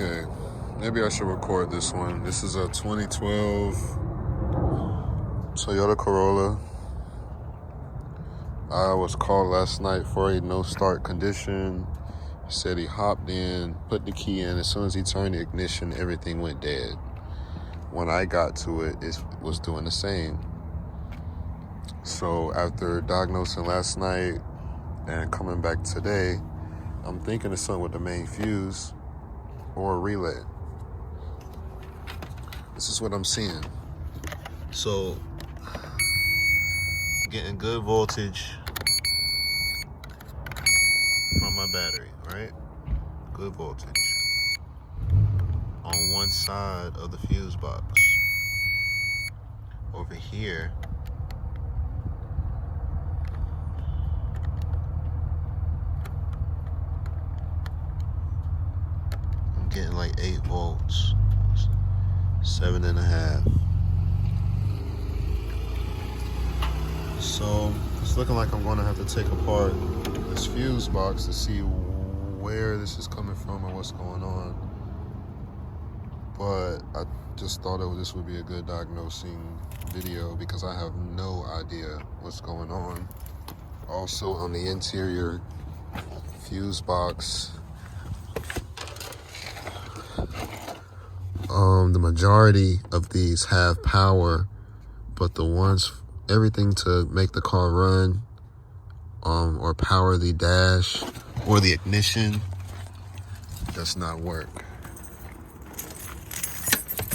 Okay, maybe I should record this one. This is a 2012 Toyota Corolla. I was called last night for a no start condition. He said he hopped in, put the key in. As soon as he turned the ignition, everything went dead. When I got to it, it was doing the same. So after diagnosing last night and coming back today, I'm thinking it's something with the main fuse or a relay. This is what I'm seeing. So, getting good voltage from my battery, right? Good voltage on one side of the fuse box. Over here, I'm getting like 8 volts, 7.5. So it's looking like I'm gonna have to take apart this fuse box to see where this is coming from and what's going on. But I just thought this would be a good diagnosing video because I have no idea what's going on. Also on the interior fuse box, the majority of these have power, but the ones, everything to make the car run, or power the dash or the ignition, does not work.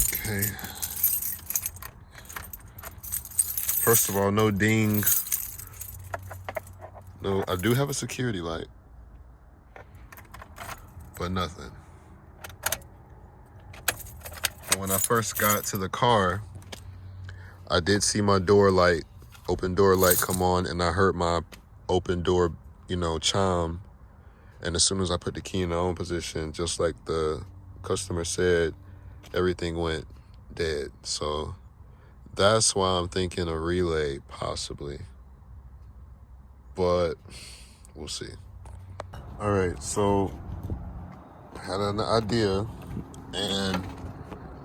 Okay. First of all, no ding. No, I do have a security light, but nothing. When I first got to the car, I did see my door light, open door light come on, and I heard my open door, chime. And as soon as I put the key in the on position, just like the customer said, everything went dead. So that's why I'm thinking a relay, possibly. But we'll see. All right, so I had an idea and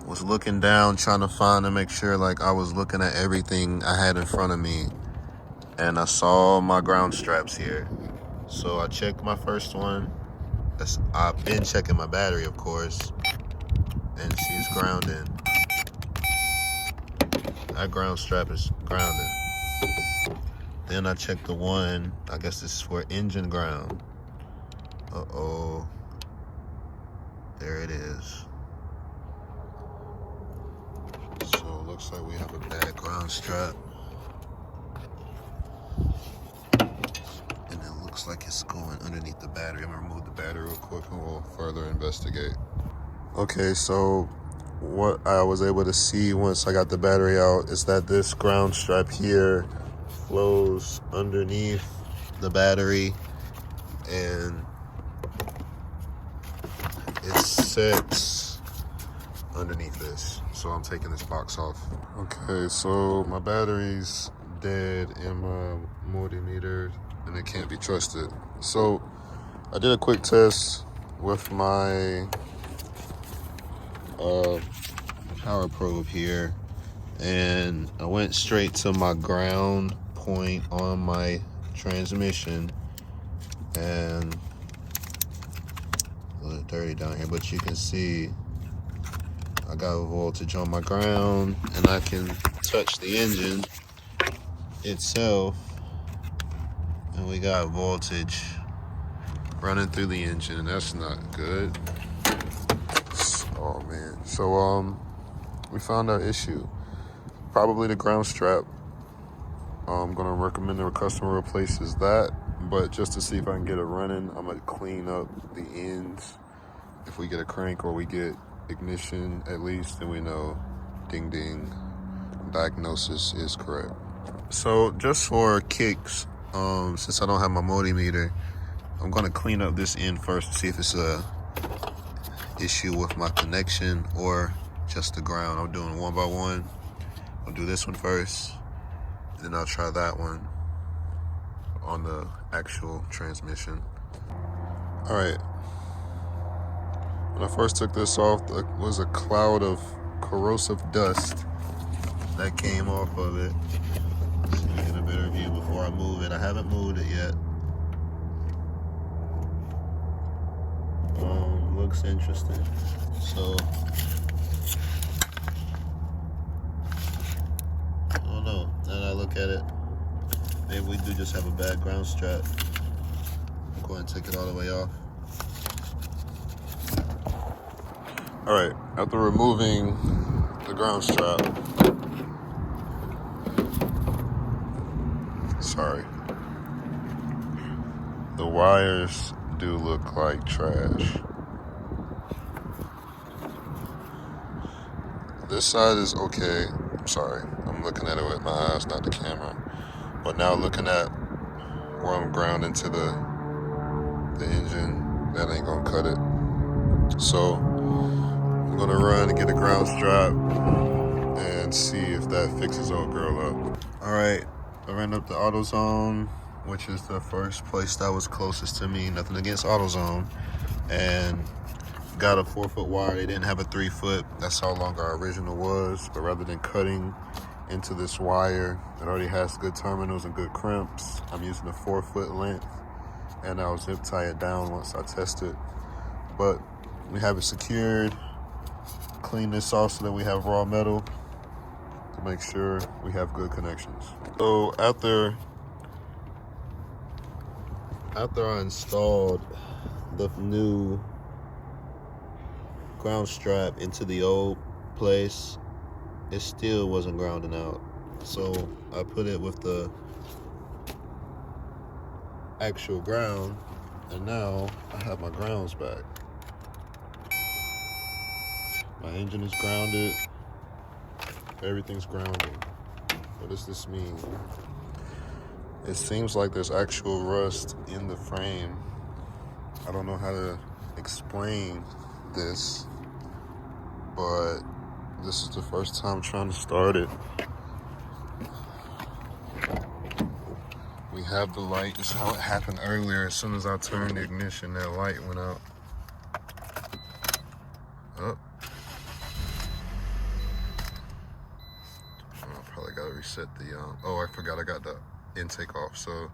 was looking down, trying to find and make sure like I was looking at everything I had in front of me. And I saw my ground straps here. So I checked my first one. I've been checking my battery, of course. And she's grounding. That ground strap is grounded. Then I checked the one, I guess this is for engine ground. Uh-oh. There it is. So it looks like we have a bad ground strap. And it looks like it's going underneath the battery. I'm gonna remove the battery real quick and we'll further investigate. Okay, so what I was able to see once I got the battery out is that this ground strap here flows underneath the battery and it sits underneath this. So I'm taking this box off. Okay, so my battery's dead in my multimeter and it can't be trusted. So I did a quick test with my power probe here, and I went straight to my ground point on my transmission, and a little dirty down here, but you can see I got a voltage on my ground and I can touch the engine itself and we got voltage running through the engine, and that's not good. Oh man. So we found our issue. Probably the ground strap. I'm gonna recommend the customer replaces that, but just to see if I can get it running, I'm gonna clean up the ends. If we get a crank or we get ignition at least, then we know, ding ding, diagnosis is correct. So just for kicks, since I don't have my multimeter, I'm gonna clean up this end first to see if it's a issue with my connection or just the ground. I'm doing one by one. I'll do this one first, and then I'll try that one on the actual transmission. All right, When I first took this off, there was a cloud of corrosive dust that came off of it. So you get a better view before I move it. I haven't moved it yet. Looks interesting. So I don't know. Now that I look at it, maybe we do just have a bad ground strap. I'll go ahead and take it all the way off. All right, after removing the ground strap, sorry, the wires do look like trash. This side is okay. I'm sorry, I'm looking at it with my eyes, not the camera. But now looking at where I'm ground into the engine, that ain't gonna cut it. So I'm gonna run and get a ground strap and see if that fixes old girl up. All right, I ran up to AutoZone, which is the first place that was closest to me. Nothing against AutoZone, and got a 4-foot wire. They didn't have a 3-foot. That's how long our original was. But rather than cutting into this wire that already has good terminals and good crimps, I'm using a 4-foot length, and I'll zip tie it down once I test it. But we have it secured. Clean this off so that we have raw metal to make sure we have good connections. So after I installed the new ground strap into the old place, it still wasn't grounding out. So I put it with the actual ground, and now I have my grounds back. My engine is grounded. Everything's grounded. What does this mean? It seems like there's actual rust in the frame. I don't know how to explain this, but this is the first time trying to start it. We have the light. This is how it happened earlier. As soon as I turned the ignition, that light went out. Oh. I probably gotta reset the, oh, I forgot I got the intake off. So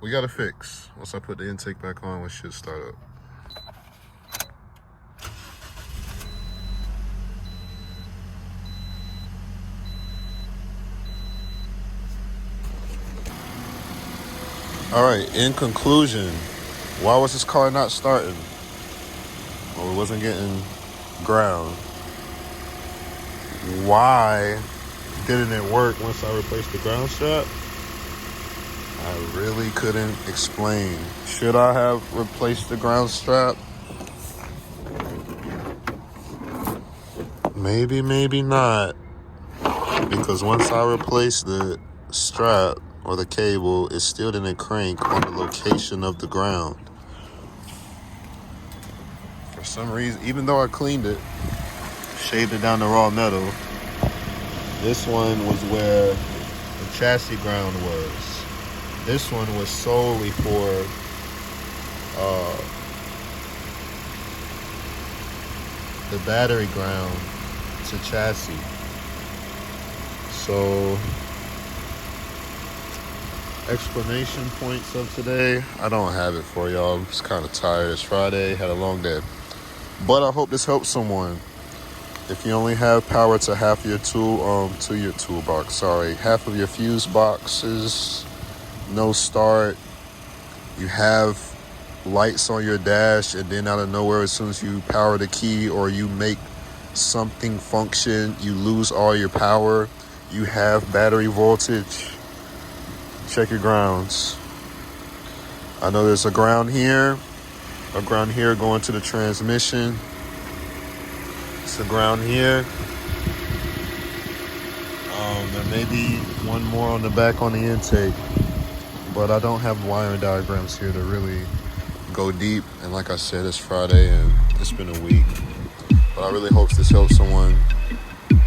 we got to fix. Once I put the intake back on, we should start up. All right, in conclusion, why was this car not starting? Well, it wasn't getting ground. Why didn't it work once I replaced the ground strap? I really couldn't explain. Should I have replaced the ground strap? Maybe, maybe not. Because once I replaced the strap or the cable, it still didn't crank on the location of the ground. For some reason, even though I cleaned it, shaved it down to raw metal, this one was where the chassis ground was. This one was solely for the battery ground to chassis. So, explanation points of today, I don't have it for y'all. I'm just kind of tired. It's Friday, had a long day. But I hope this helps someone. If you only have power to half your toolbox, half of your fuse boxes, no start, you have lights on your dash, and then out of nowhere, as soon as you power the key or you make something function, you lose all your power, you have battery voltage, check your grounds. I know there's a ground here going to the transmission. It's a ground here. There may be one more on the back on the intake, but I don't have wiring diagrams here to really go deep. And like I said, it's Friday and it's been a week. But I really hope this helps someone.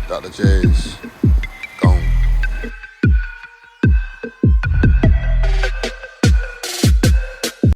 Dr. J's.